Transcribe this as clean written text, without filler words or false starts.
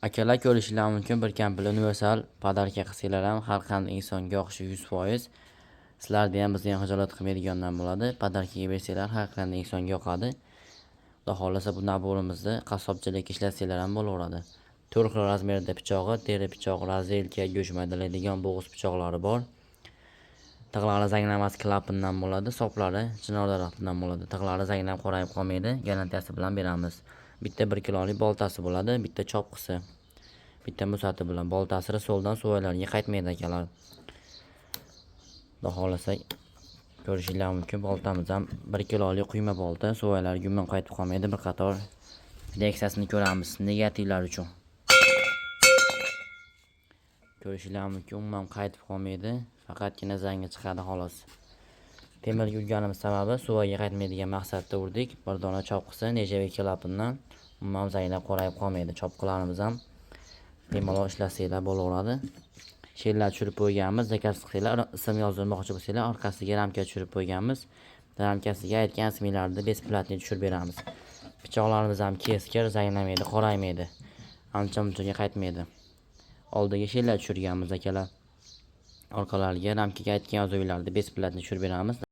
Akalar ko'rishinglar mumkin, bir kampir universal podarka qilsanglar ham har qanday insonga yoqishi 100%. Sizlarni ham bizni ham xijolat qilmaydigandan bo'ladi. Podarkaga bersanglar har qanday insonga yoqadi. Xudo xolasa bu naborimizni qassobchilik ishlatsanlar ham bo'laveradi. 4 xil razmerda pichog'i, teri pichog'i, razelka, go'sht maydalaydigan bo'g'iz pichoqlari bor. Tig'lari zanglamas klapindan bo'ladi, soplari chinor daraxtidan bo'ladi. Tig'lari zanglab qorayib qolmaydi, garantiyasi bilan beramiz. Bitta 1 kilolik boltasi bo'ladi, bitta chopqisi. Bitta musati bilan boltasi so'ldan suvalarga qaytmaydi akalar. Xudo xolasa ko'rishinglar mumkin, boltamiz ham 1 kilolik quyma bolta, suvalar gumon qaytib qolmaydi. Bir qator reaksiyasini ko'ramiz negativlar uchun. Ko'rishinglar mumkin, umuman qaytib qolmaydi, faqatgina zangi chiqadi xolos. Temirga urganimiz sababi suvaga qaytmaydigan maqsadda urdik. Bir dona chopqisi nejavik klapindan umuman zanglab qorayib qolmaydi. Chopqilarimiz ham bemalol ishlasanglar bo'laveradi. Shellar tushirib qo'yganmiz, zakaz qilsanglar, ism yozdirmoqchi bo'lsanglar, orqasiga ramka tushirib qo'yganmiz. Ramkasiga aytgan ismlarni besplatni tushirib beramiz. Pichoqlarimiz ham keskir, zanglamaydi, qoraymaydi. Ancha-munchaga qaytmaydi. Oldiga shellar tushirganmiz akalar. Orqalariga ramkaga aytgan yozuvlarni besplatni tushirib beramiz.